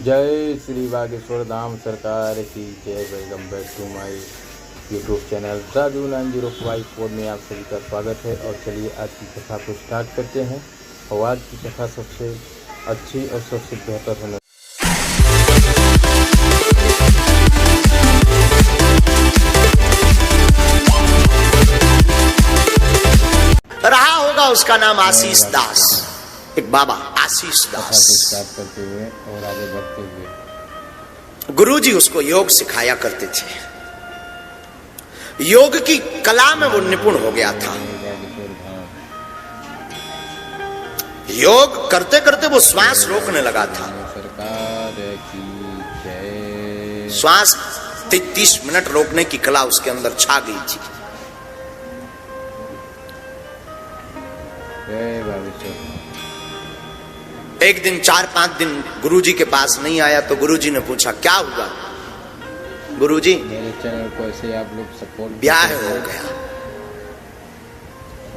जय श्री बागेश्वर धाम सरकार की जय। Welcome back to my YouTube channel Raju 9054 में आप सभी का स्वागत है। और चलिए आज की कथा को स्टार्ट करते हैं। और आज की कथा सबसे अच्छी और सबसे बेहतर होने रहा होगा, उसका नाम आशीष दास। एक बाबा आशीष दास स्टार्ट करते हुए और आगे बढ़ते हुए गुरुजी उसको योग सिखाया करते थे। योग की कला में वो निपुण हो गया था। योग करते करते वो श्वास रोकने लगा था। सरकार की जय। श्वास 30 मिनट रोकने की कला उसके अंदर छा गई थी। जय बागेश्वर। एक दिन 4-5 दिन गुरुजी के पास नहीं आया तो गुरुजी ने पूछा क्या हुआ। गुरुजी मेरे चैनल को ऐसे आप लोग सपोर्ट ब्याह हो गया।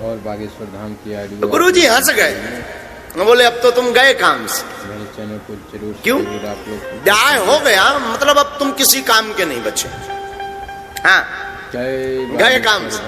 और बागेश्वर धाम की आईडी तो गुरुजी हंस गए, बोले अब तो तुम गए काम से। मेरे चैनल को जरूर क्यों? आप लोग ब्याह हो गया मतलब अब तुम किसी काम के नहीं बचे। हाँ गए काम से।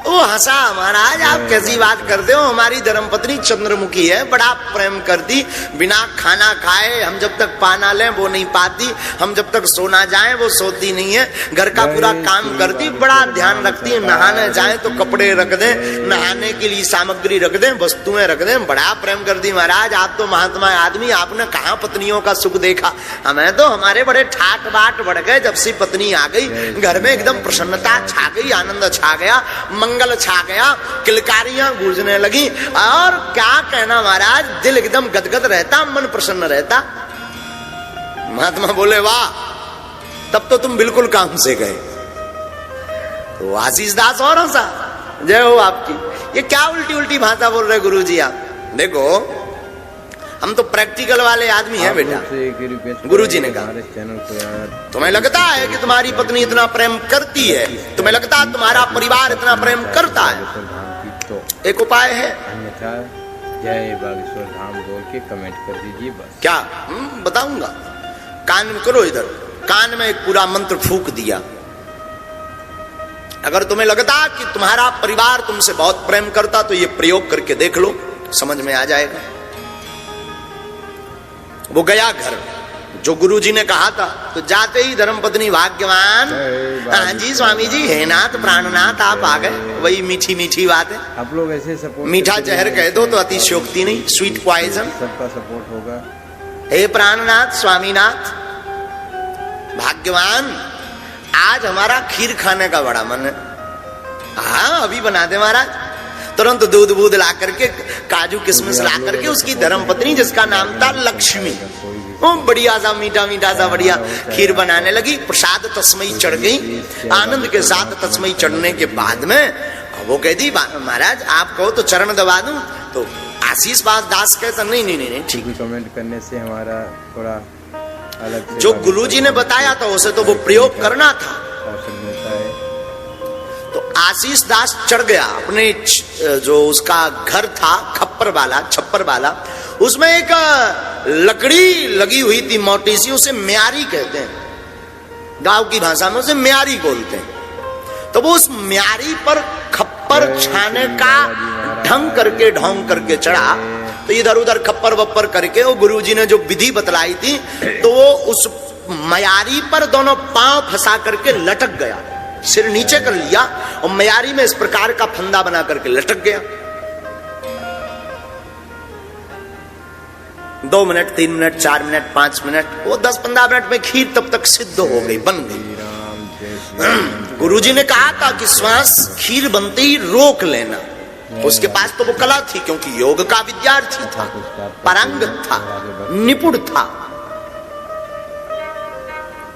वो हंसा, महाराज आप कैसी बात करते हो, हमारी धर्मपत्नी चंद्रमुखी है, बड़ा प्रेम करती, बिना खाना खाए हम जब तक पाना लें वो नहीं पाती, हम जब तक सोना जाए वो सोती नहीं है, घर का पूरा काम करती, बड़ा ध्यान रखती है, नहाने जाए तो कपड़े रख दें, नहाने के लिए सामग्री रख दें, वस्तुएं रख दें, बड़ा प्रेम करती। महाराज आप तो महात्मा आदमी, आपने कहाँ पत्नियों का सुख देखा, हमें तो हमारे बड़े ठाट बाट बढ़ गए जब से पत्नी आ गई। घर में एकदम प्रसन्नता छा गई, आनंद छा गया, मंगल छा गया, किलकारियां गूंजने लगी और क्या कहना महाराज, दिल एकदम गदगद रहता, मन प्रसन्न रहता। महात्मा बोले वाह, तब तो तुम बिल्कुल काम से गए। तो आशीष दास और हंसा, जय हो आपकी। ये क्या उल्टी उल्टी भाषा बोल रहे गुरुजी आप। देखो हम तो प्रैक्टिकल वाले आदमी हैं बेटा। गुरुजी ने कहा तुम्हें लगता है कि तुम्हारी पत्नी इतना प्रेम करती है, तुम्हें लगता है तुम्हारा परिवार इतना प्रेम करता है, एक उपाय है। अन्यथा जय बागेश्वर धाम बोल के कमेंट कर दीजिए बस। क्या बताऊंगा, कान में करो, इधर कान में एक पूरा मंत्र फूंक दिया। अगर तुम्हें लगता कि तुम्हारा परिवार तुमसे बहुत प्रेम करता तो ये प्रयोग करके देख लो, समझ में आ जाएगा। वो गया घर, जो गुरुजी ने कहा था, तो जाते ही धर्मपत्नी भाग्यवान, हाँ जी स्वामी जी, हे नाथ प्राणनाथ आप आ गए। वही मीठी मीठी बात है। आप लोग ऐसे सपोर्ट, मीठा जहर कह दो तो अतिशयोक्ति नहीं, स्वीट पॉइजन। सबका सपोर्ट होगा। हे प्राणनाथ स्वामीनाथ भाग्यवान, आज हमारा खीर खाने का बड़ा मन है। हाँ अभी बना दे महाराज। तुरंत दूध बूध ला करके, काजू किशमिश ला करके उसकी धर्मपत्नी जिसका नाम था लक्ष्मी, वो बढ़िया सा मीठा मीठा सा बढ़िया खीर बनाने लगी। प्रसाद तस्मई चढ़ गई। आनंद के साथ तस्मई चढ़ने के बाद में वो कहती महाराज आप कहो तो चरण दबा दूं। तो आशीष दास कहता नहीं नहीं नहीं ठीक। कमेंट करने से हमारा थोड़ा अलग जो गुरुजी ने बताया था उसे तो वो प्रयोग करना था। तो आशीष दास चढ़ गया अपने जो उसका घर था छप्पर वाला, उसमें एक लकड़ी लगी हुई थी मोटी सी, उसे म्यारी कहते हैं, गांव की भाषा में उसे म्यारी बोलते हैं। तो वो उस म्यारी पर खप्पर छाने का ढंग करके चढ़ा। तो इधर उधर खप्पर वप्पर करके वो गुरुजी ने जो विधि बतलाई थी, तो वो उस म्यारी पर दोनों पांव फंसा करके लटक गया, सिर नीचे कर लिया और म्यारी में इस प्रकार का फंदा बना करके लटक गया। 2 मिनट 3 मिनट 4 मिनट 5 मिनट, वो 10-15 मिनट में खीर तब तक सिद्ध हो गई, बन गई। गुरुजी ने कहा था कि श्वास खीर बनते ही रोक लेना। उसके पास तो वो कला थी, क्योंकि योग का विद्यार्थी था, पारंगत था, निपुण था।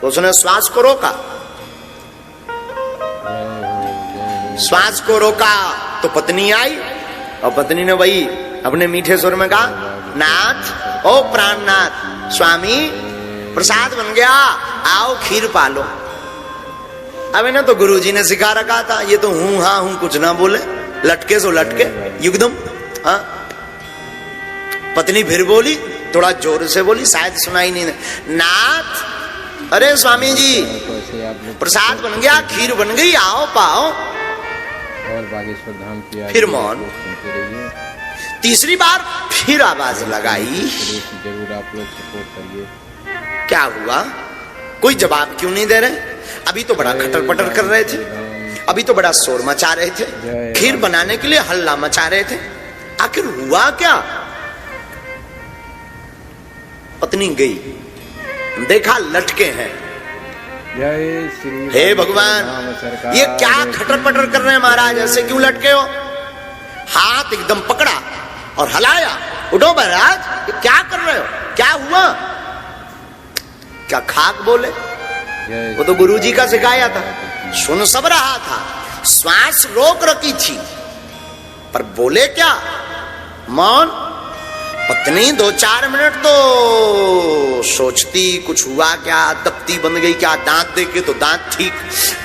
उसने श्वास को रोका, श्वास को रोका तो पत्नी आई और पत्नी ने वही अपने मीठे सुर में कहा, नाथ ओ प्राणनाथ स्वामी प्रसाद बन गया, आओ खीर पालो। अब इन्हें तो गुरुजी ने सिखा रखा था, ये तो हूं हाँ हूं कुछ ना बोले, लटके सो लटके एकदम। हाँ पत्नी फिर बोली थोड़ा जोर से बोली, शायद सुनाई नहीं दे। नाथ, अरे स्वामी जी प्रसाद बन गया, खीर बन गई, आओ पाओ। और बागेश्वर धाम की फिर मौन। तीसरी बार फिर आवाज लगाई, जरूर आप लोग सपोर्ट करिए। क्या हुआ? कोई जवाब क्यों नहीं दे रहे? अभी तो बड़ा खटर पटर कर रहे थे, अभी तो बड़ा शोर मचा रहे थे, खीर बनाने के लिए हल्ला मचा रहे थे। आखिर हुआ क्या? पत्नी गई, देखा लटके हैं। हे भगवान, ये क्या खटर पटर कर रहे हैं महाराज, ऐसे क्यों लटके हो? हाथ एकदम पकड़ा और हलाया, उठो महाराज, ये क्या कर रहे हो, क्या हुआ? क्या खाक बोले? वो तो गुरुजी का सिखाया था, सुन सब रहा था, श्वास रोक रखी थी, पर बोले क्या? मौन। पत्नी 2-4 मिनट तो सोचती कुछ हुआ क्या, तपती बन गई क्या, दांत देखे तो दांत ठीक,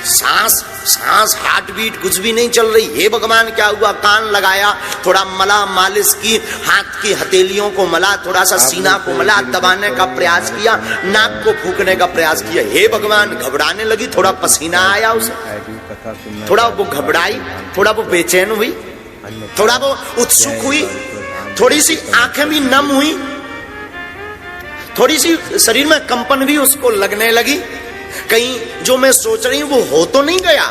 सांस हार्ट बीट कुछ भी नहीं चल रही। हे भगवान क्या हुआ? कान लगाया, थोड़ा मला, मालिश की, हाथ की हथेलियों को मला, थोड़ा सा सीना को मला, दबाने का प्रयास किया, नाक को फूकने का प्रयास किया। हे भगवान, घबराने लगी, थोड़ा पसीना आया उसे, थोड़ा वो घबराई, थोड़ा वो बेचैन हुई, थोड़ा वो उत्सुक हुई, थोड़ी सी आंखें भी नम हुई, थोड़ी सी शरीर में कंपन भी उसको लगने लगी, कहीं जो मैं सोच रही हूं वो हो तो नहीं गया।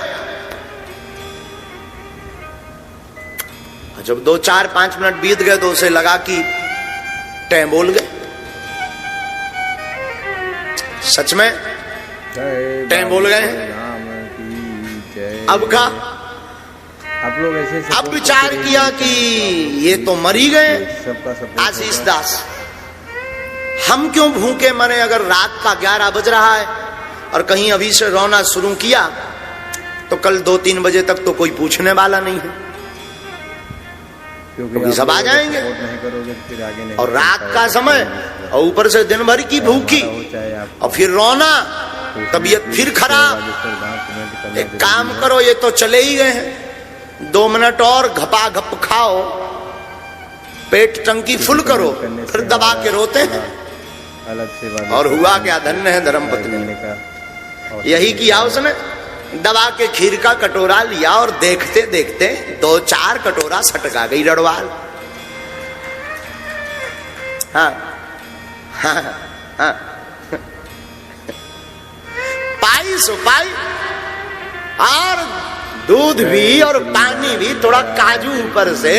जब 2-4-5 मिनट बीत गए तो उसे लगा कि टैं बोल गए। सच में टैं बोल गए। अब का आप लोग ऐसे अब विचार किया कि ये तो मरी गए आशीष दास, हम क्यों भूखे मरे? अगर रात का 11 बज रहा है और कहीं अभी से रोना शुरू किया तो कल 2-3 बजे तक तो कोई पूछने वाला नहीं है, क्योंकि सब आ जाएंगे। और रात का समय और ऊपर से दिन भर की भूखी और फिर रोना, तबीयत फिर खराब। एक काम करो, ये तो चले ही गए हैं, 2 मिनट और घपा घप खाओ, पेट टंकी फुल करो, फिर दबा के रोते हैं। और हुआ क्या? धन्य है धर्मपत्नी, यही किया उसने। दबा के खीर का कटोरा लिया और देखते देखते 2-4 कटोरा सटका गई रड़वाल। हाँ हाँ हाँ, पाई सो पाई, और दूध भी और पानी भी, थोड़ा काजू ऊपर से,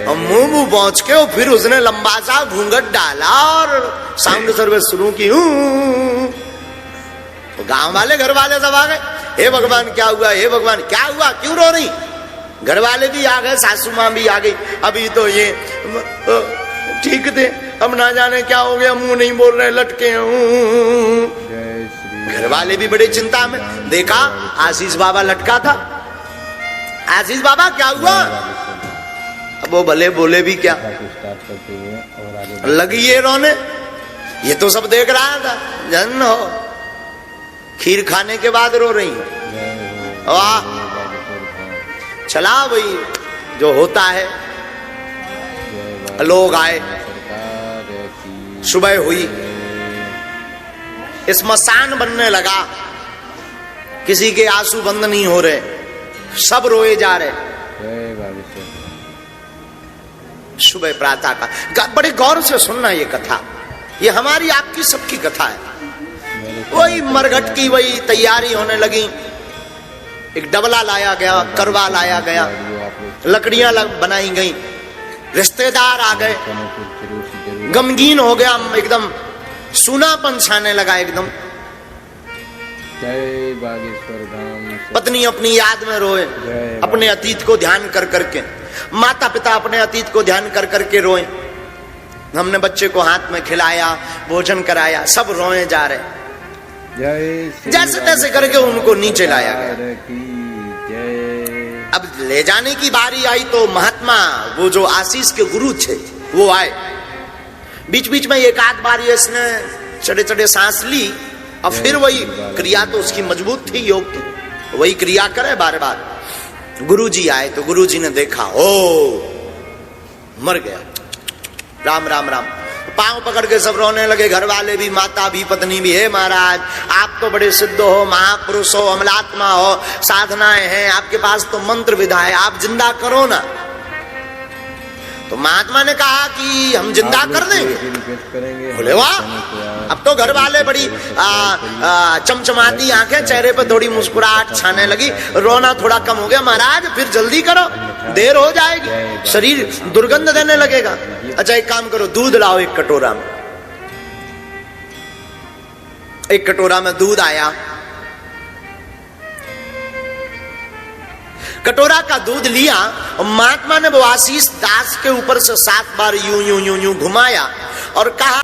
और मुंह पहुंच के, और फिर उसने लंबा सा घूंघट डाला और साउंड सर्विस शुरू की। गांव वाले, घर वाले सब आ गए। हे भगवान क्या हुआ, हे भगवान क्या हुआ, क्यों रो रही? घर वाले भी आ गए, सासू मां भी आ गई। अभी तो ये ठीक थे, अब ना जाने क्या हो गया, मुंह नहीं बोल रहे, लटके। घर वाले भी बड़े चिंता में। देखा आशीष बाबा लटका था। आशीष बाबा क्या हुआ? अब वो भले बोले भी क्या, लगी ये रोने। ये तो सब देख रहा था, जन हो खीर खाने के बाद रो रही। वाह, चला भाई जो होता है। लोग आए, सुबह हुई, स्मशान बनने लगा। किसी के आंसू बंद नहीं हो रहे, सब रोए जा रहे। सुबह प्रातः का बड़े गौर से सुनना ये कथा, ये हमारी आपकी सबकी कथा है। वही मरघट की वही तैयारी होने लगी। एक डबला लाया गया, करवा लाया गया, लकड़ियां बनाई गई, रिश्तेदार आ गए, गमगीन हो गया, एकदम सूनापन छाने लगा एकदम। जय बागेश्वर धाम। पत्नी अपनी याद में रोए, अपने अतीत को ध्यान कर करके। माता पिता अपने अतीत को ध्यान कर करके रोए। हमने बच्चे को हाथ में खिलाया, भोजन कराया, सब रोए जा रहे। जैसे तैसे करके उनको नीचे लाया गया। अब ले जाने की बारी आई तो महात्मा, वो जो आशीष के गुरु थे, वो आए। बीच बीच में एक आध बार इसने चढ़े चढ़े सांस ली, और फिर वही क्रिया तो उसकी मजबूत थी, योग की, वही क्रिया करे बार बार। गुरुजी आए तो गुरुजी ने देखा, ओ मर गया, राम राम राम। पांव पकड़ के सब रोने लगे, घर वाले भी, माता भी, पत्नी भी। हे महाराज, आप तो बड़े सिद्ध हो, महापुरुष हो, अमलात्मा हो, साधनाएं हैं आपके पास, तो मंत्र विधा है, आप जिंदा करो ना। तो महात्मा ने कहा कि हम जिंदा कर देंगे। बोले वाह, अब तो घर वाले बड़ी चमचमाती आंखें, चेहरे पर थोड़ी मुस्कुराहट छाने लगी, रोना थोड़ा कम हो गया। महाराज फिर जल्दी करो, देर हो जाएगी, शरीर दुर्गंध देने लगेगा। अच्छा एक काम करो, दूध लाओ एक कटोरा में। एक कटोरा में दूध आया, कटोरा का दूध लिया और महात्मा ने वो आशीष दास के ऊपर से 7 बार यूं यूं यूं यूं घुमाया और कहा,